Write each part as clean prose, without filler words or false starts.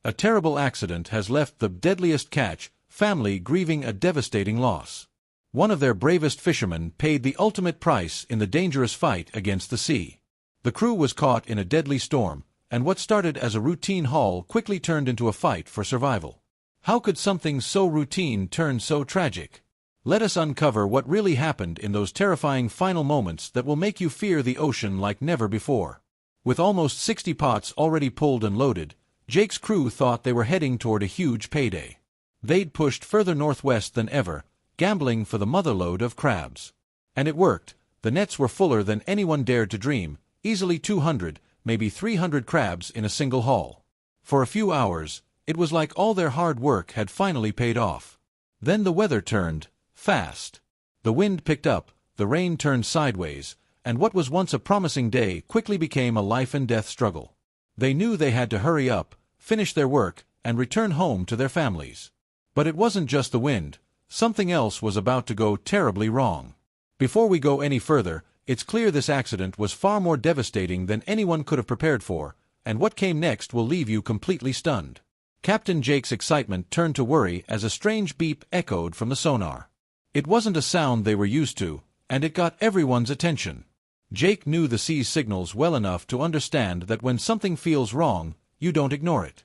A terrible accident has left the Deadliest catch family grieving a devastating loss. One of their bravest fishermen paid the ultimate price in the dangerous fight against the sea. The crew was caught in a deadly storm, and what started as a routine haul quickly turned into a fight for survival. How could something so routine turn so tragic? Let us uncover what really happened in those terrifying final moments that will make you fear the ocean like never before. With almost 60 pots already pulled and loaded, Jake's crew thought they were heading toward a huge payday. They'd pushed further northwest than ever, gambling for the motherlode of crabs. And it worked. The nets were fuller than anyone dared to dream, easily 200, maybe 300 crabs in a single haul. For a few hours, it was like all their hard work had finally paid off. Then the weather turned, fast. The wind picked up, the rain turned sideways, and what was once a promising day quickly became a life-and-death struggle. They knew they had to hurry up, finish their work, and return home to their families. But it wasn't just the wind. Something else was about to go terribly wrong. Before we go any further, it's clear this accident was far more devastating than anyone could have prepared for, and what came next will leave you completely stunned. Captain Jake's excitement turned to worry as a strange beep echoed from the sonar. It wasn't a sound they were used to, and it got everyone's attention. Jake knew the sea's signals well enough to understand that when something feels wrong, you don't ignore it.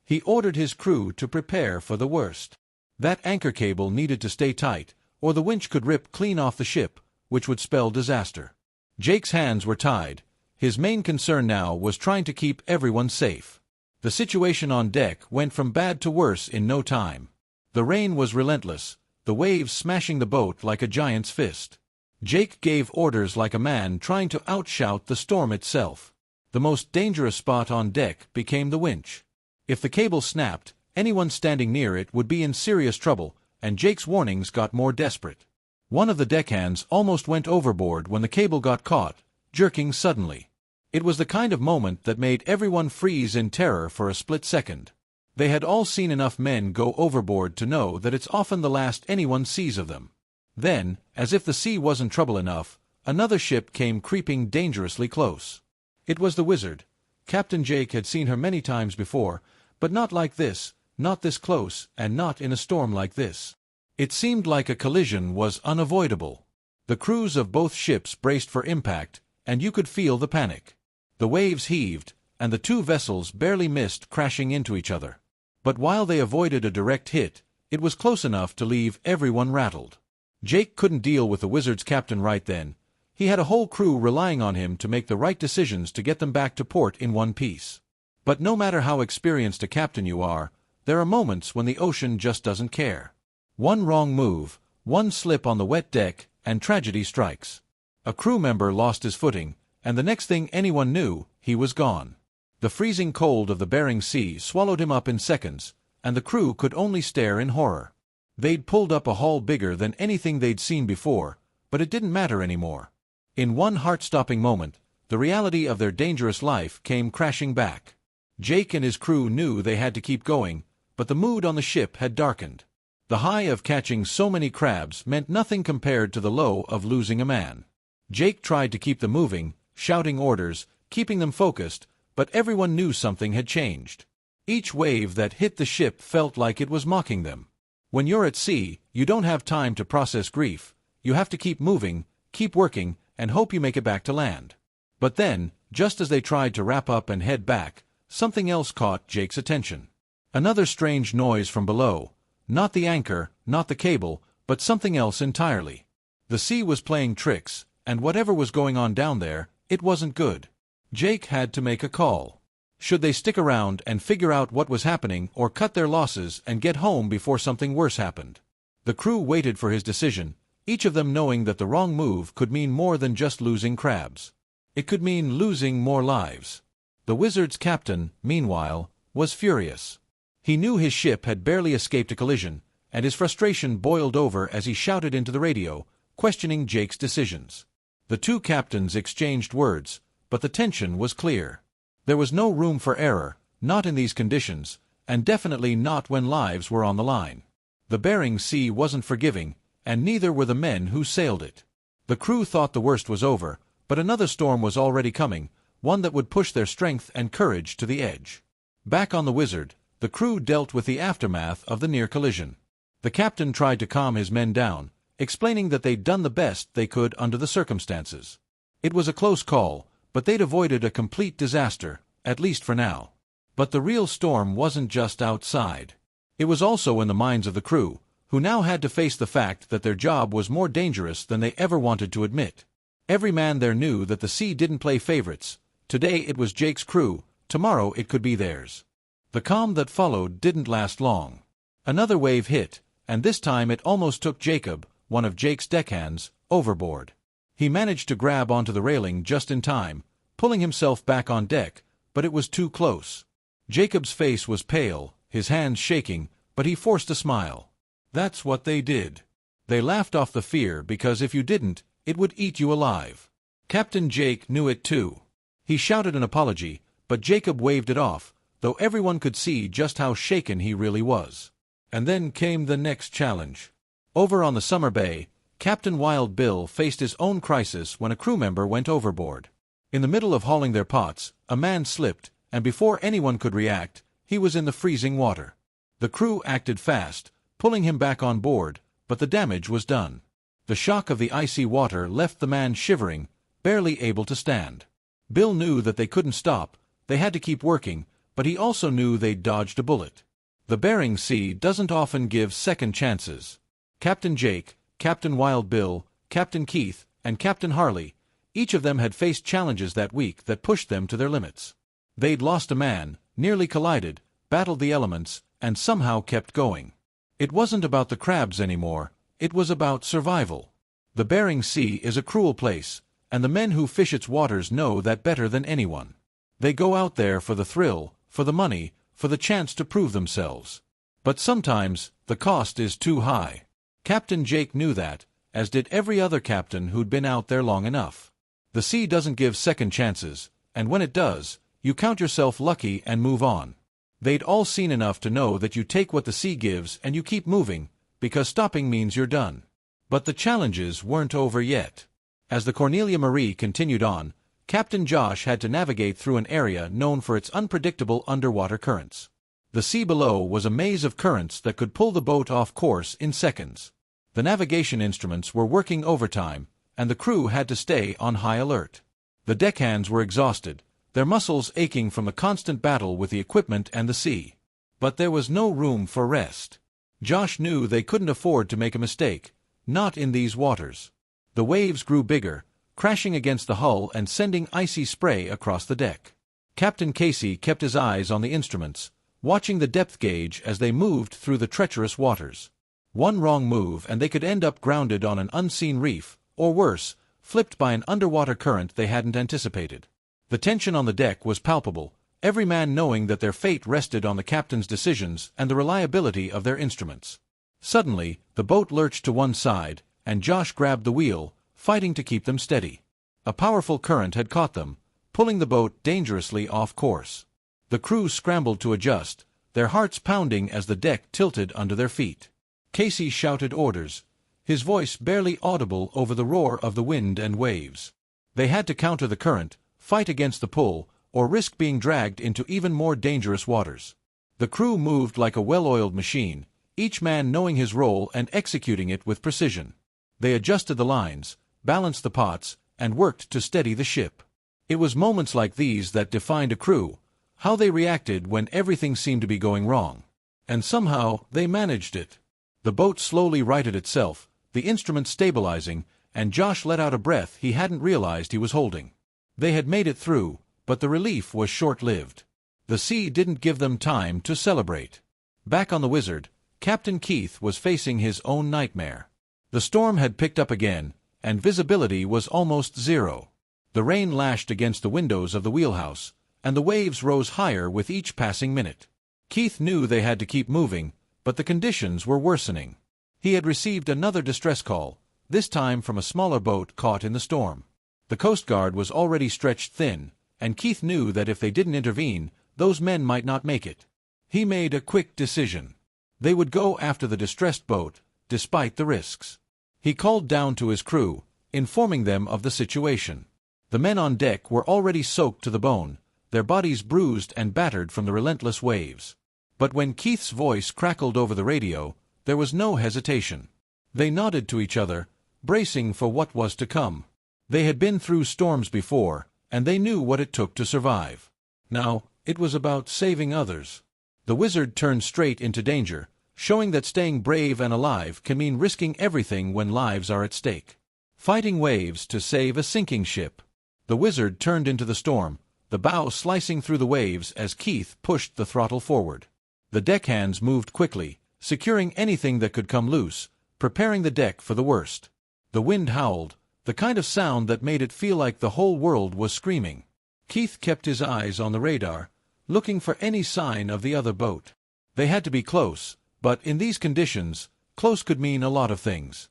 He ordered his crew to prepare for the worst. That anchor cable needed to stay tight, or the winch could rip clean off the ship, which would spell disaster. Jake's hands were tied. His main concern now was trying to keep everyone safe. The situation on deck went from bad to worse in no time. The rain was relentless, the waves smashing the boat like a giant's fist. Jake gave orders like a man trying to outshout the storm itself. The most dangerous spot on deck became the winch. If the cable snapped, anyone standing near it would be in serious trouble, and Jake's warnings got more desperate. One of the deckhands almost went overboard when the cable got caught, jerking suddenly. It was the kind of moment that made everyone freeze in terror for a split second. They had all seen enough men go overboard to know that it's often the last anyone sees of them. Then, as if the sea wasn't trouble enough, another ship came creeping dangerously close. It was the Wizard. Captain Jake had seen her many times before, but not like this, not this close, and not in a storm like this. It seemed like a collision was unavoidable. The crews of both ships braced for impact, and you could feel the panic. The waves heaved, and the two vessels barely missed crashing into each other. But while they avoided a direct hit, it was close enough to leave everyone rattled. Jake couldn't deal with the Wizard's captain right then. He had a whole crew relying on him to make the right decisions to get them back to port in one piece. But no matter how experienced a captain you are, there are moments when the ocean just doesn't care. One wrong move, one slip on the wet deck, and tragedy strikes. A crew member lost his footing, and the next thing anyone knew, he was gone. The freezing cold of the Bering Sea swallowed him up in seconds, and the crew could only stare in horror. They'd pulled up a haul bigger than anything they'd seen before, but it didn't matter anymore. In one heart-stopping moment, the reality of their dangerous life came crashing back. Jake and his crew knew they had to keep going, but the mood on the ship had darkened. The high of catching so many crabs meant nothing compared to the low of losing a man. Jake tried to keep them moving, shouting orders, keeping them focused, but everyone knew something had changed. Each wave that hit the ship felt like it was mocking them. When you're at sea, you don't have time to process grief. You have to keep moving, keep working, and hope you make it back to land. But then, just as they tried to wrap up and head back, something else caught Jake's attention. Another strange noise from below. Not the anchor, not the cable, but something else entirely. The sea was playing tricks, and whatever was going on down there, it wasn't good. Jake had to make a call. Should they stick around and figure out what was happening or cut their losses and get home before something worse happened? The crew waited for his decision, each of them knowing that the wrong move could mean more than just losing crabs. It could mean losing more lives. The Wizard's captain, meanwhile, was furious. He knew his ship had barely escaped a collision, and his frustration boiled over as he shouted into the radio, questioning Jake's decisions. The two captains exchanged words, but the tension was clear. There was no room for error, not in these conditions, and definitely not when lives were on the line. The Bering Sea wasn't forgiving, and neither were the men who sailed it. The crew thought the worst was over, but another storm was already coming, one that would push their strength and courage to the edge. Back on the Wizard, The crew dealt with the aftermath of the near collision. The captain tried to calm his men down, explaining that they'd done the best they could under the circumstances. It was a close call, but they'd avoided a complete disaster, at least for now. But the real storm wasn't just outside. It was also in the minds of the crew, who now had to face the fact that their job was more dangerous than they ever wanted to admit. Every man there knew that the sea didn't play favorites. Today it was Jake's crew, tomorrow it could be theirs. The calm that followed didn't last long. Another wave hit, and this time it almost took Jacob, one of Jake's deckhands, overboard. He managed to grab onto the railing just in time, pulling himself back on deck, but it was too close. Jacob's face was pale, his hands shaking, but he forced a smile. That's what they did. They laughed off the fear because if you didn't, it would eat you alive. Captain Jake knew it too. He shouted an apology, but Jacob waved it off, though everyone could see just how shaken he really was. And then came the next challenge. Over on the Summer Bay, Captain Wild Bill faced his own crisis when a crew member went overboard. In the middle of hauling their pots, a man slipped, and before anyone could react, he was in the freezing water. The crew acted fast, pulling him back on board, but the damage was done. The shock of the icy water left the man shivering, barely able to stand. Bill knew that they couldn't stop, they had to keep working, but he also knew they'd dodged a bullet. The Bering Sea doesn't often give second chances. Captain Jake, Captain Wild Bill, Captain Keith, and Captain Harley, each of them had faced challenges that week that pushed them to their limits. They'd lost a man, nearly collided, battled the elements, and somehow kept going. It wasn't about the crabs anymore, it was about survival. The Bering Sea is a cruel place, and the men who fish its waters know that better than anyone. They go out there for the thrill, for the money, for the chance to prove themselves. But sometimes, the cost is too high. Captain Jake knew that, as did every other captain who'd been out there long enough. The sea doesn't give second chances, and when it does, you count yourself lucky and move on. They'd all seen enough to know that you take what the sea gives and you keep moving, because stopping means you're done. But the challenges weren't over yet. As the Cornelia Marie continued on, Captain Josh had to navigate through an area known for its unpredictable underwater currents. The sea below was a maze of currents that could pull the boat off course in seconds. The navigation instruments were working overtime, and the crew had to stay on high alert. The deckhands were exhausted, their muscles aching from the constant battle with the equipment and the sea. But there was no room for rest. Josh knew they couldn't afford to make a mistake, not in these waters. The waves grew bigger, crashing against the hull and sending icy spray across the deck. Captain Casey kept his eyes on the instruments, watching the depth gauge as they moved through the treacherous waters. One wrong move and they could end up grounded on an unseen reef, or worse, flipped by an underwater current they hadn't anticipated. The tension on the deck was palpable, every man knowing that their fate rested on the captain's decisions and the reliability of their instruments. Suddenly, the boat lurched to one side, and Josh grabbed the wheel, fighting to keep them steady. A powerful current had caught them, pulling the boat dangerously off course. The crew scrambled to adjust, their hearts pounding as the deck tilted under their feet. Casey shouted orders, his voice barely audible over the roar of the wind and waves. They had to counter the current, fight against the pull, or risk being dragged into even more dangerous waters. The crew moved like a well-oiled machine, each man knowing his role and executing it with precision. They adjusted the lines, balanced the pots, and worked to steady the ship. It was moments like these that defined a crew, how they reacted when everything seemed to be going wrong. And somehow, they managed it. The boat slowly righted itself, the instruments stabilizing, and Josh let out a breath he hadn't realized he was holding. They had made it through, but the relief was short-lived. The sea didn't give them time to celebrate. Back on the Wizard, Captain Keith was facing his own nightmare. The storm had picked up again, and visibility was almost zero. The rain lashed against the windows of the wheelhouse, and the waves rose higher with each passing minute. Keith knew they had to keep moving, but the conditions were worsening. He had received another distress call, this time from a smaller boat caught in the storm. The Coast Guard was already stretched thin, and Keith knew that if they didn't intervene, those men might not make it. He made a quick decision. They would go after the distressed boat, despite the risks. He called down to his crew, informing them of the situation. The men on deck were already soaked to the bone, their bodies bruised and battered from the relentless waves. But when Keith's voice crackled over the radio, there was no hesitation. They nodded to each other, bracing for what was to come. They had been through storms before, and they knew what it took to survive. Now, it was about saving others. The wizard turned straight into danger, showing that staying brave and alive can mean risking everything when lives are at stake. Fighting waves to save a sinking ship. The wizard turned into the storm, the bow slicing through the waves as Keith pushed the throttle forward. The deckhands moved quickly, securing anything that could come loose, preparing the deck for the worst. The wind howled, the kind of sound that made it feel like the whole world was screaming. Keith kept his eyes on the radar, looking for any sign of the other boat. They had to be close, but in these conditions, close could mean a lot of things.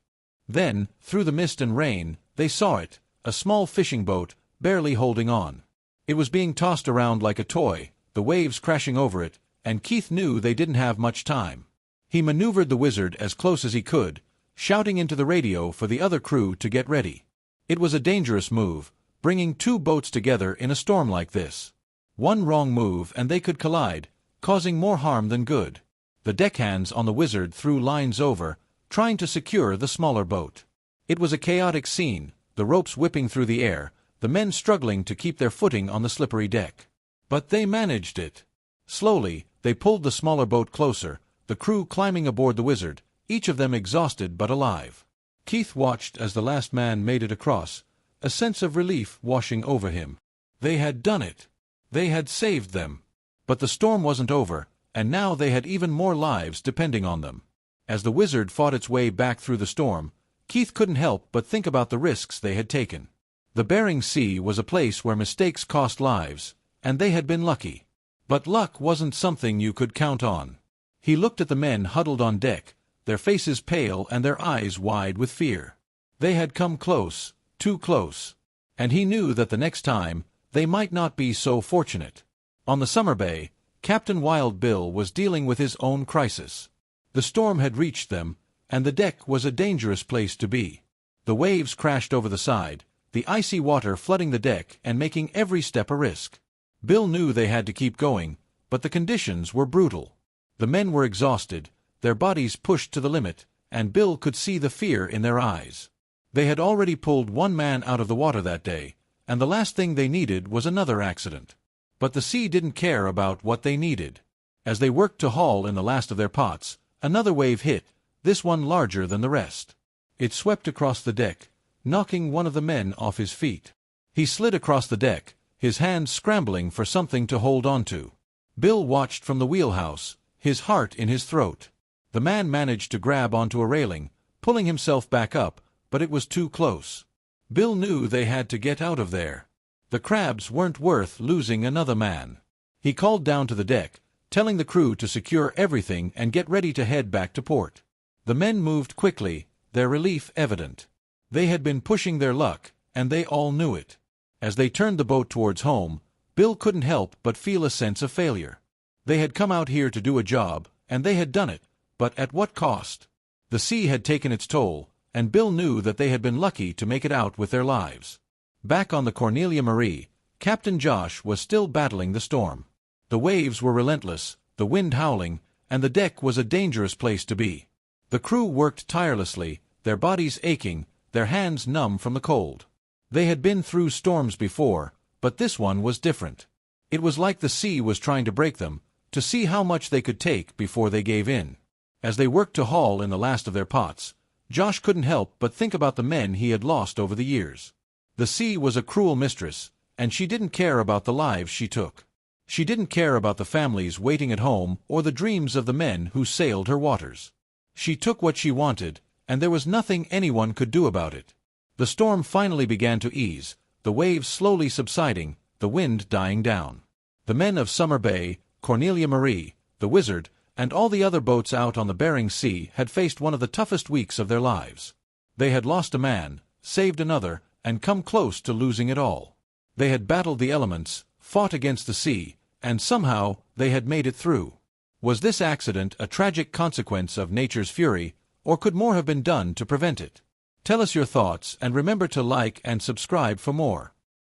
Then, through the mist and rain, they saw it, a small fishing boat, barely holding on. It was being tossed around like a toy, the waves crashing over it, and Keith knew they didn't have much time. He maneuvered the wizard as close as he could, shouting into the radio for the other crew to get ready. It was a dangerous move, bringing two boats together in a storm like this. One wrong move and they could collide, causing more harm than good. The deckhands on the wizard threw lines over, trying to secure the smaller boat. It was a chaotic scene, the ropes whipping through the air, the men struggling to keep their footing on the slippery deck. But they managed it. Slowly, they pulled the smaller boat closer, the crew climbing aboard the wizard, each of them exhausted but alive. Keith watched as the last man made it across, a sense of relief washing over him. They had done it. They had saved them. But the storm wasn't over, and now they had even more lives depending on them. As the wizard fought its way back through the storm, Keith couldn't help but think about the risks they had taken. The Bering Sea was a place where mistakes cost lives, and they had been lucky. But luck wasn't something you could count on. He looked at the men huddled on deck, their faces pale and their eyes wide with fear. They had come close, too close. And he knew that the next time, they might not be so fortunate. On the summer bay, Captain Wild Bill was dealing with his own crisis. The storm had reached them, and the deck was a dangerous place to be. The waves crashed over the side, the icy water flooding the deck and making every step a risk. Bill knew they had to keep going, but the conditions were brutal. The men were exhausted, their bodies pushed to the limit, and Bill could see the fear in their eyes. They had already pulled one man out of the water that day, and the last thing they needed was another accident. But the sea didn't care about what they needed. As they worked to haul in the last of their pots, another wave hit, this one larger than the rest. It swept across the deck, knocking one of the men off his feet. He slid across the deck, his hands scrambling for something to hold onto. Bill watched from the wheelhouse, his heart in his throat. The man managed to grab onto a railing, pulling himself back up, but it was too close. Bill knew they had to get out of there. The crabs weren't worth losing another man. He called down to the deck, telling the crew to secure everything and get ready to head back to port. The men moved quickly, their relief evident. They had been pushing their luck, and they all knew it. As they turned the boat towards home, Bill couldn't help but feel a sense of failure. They had come out here to do a job, and they had done it, but at what cost? The sea had taken its toll, and Bill knew that they had been lucky to make it out with their lives. Back on the Cornelia Marie, Captain Josh was still battling the storm. The waves were relentless, the wind howling, and the deck was a dangerous place to be. The crew worked tirelessly, their bodies aching, their hands numb from the cold. They had been through storms before, but this one was different. It was like the sea was trying to break them, to see how much they could take before they gave in. As they worked to haul in the last of their pots, Josh couldn't help but think about the men he had lost over the years. The sea was a cruel mistress, and she didn't care about the lives she took. She didn't care about the families waiting at home or the dreams of the men who sailed her waters. She took what she wanted, and there was nothing anyone could do about it. The storm finally began to ease, the waves slowly subsiding, the wind dying down. The men of Summer Bay, Cornelia Marie, the Wizard, and all the other boats out on the Bering Sea had faced one of the toughest weeks of their lives. They had lost a man, saved another, and come close to losing it all. They had battled the elements, fought against the sea, and somehow they had made it through. Was this accident a tragic consequence of nature's fury, or could more have been done to prevent it? Tell us your thoughts and remember to like and subscribe for more.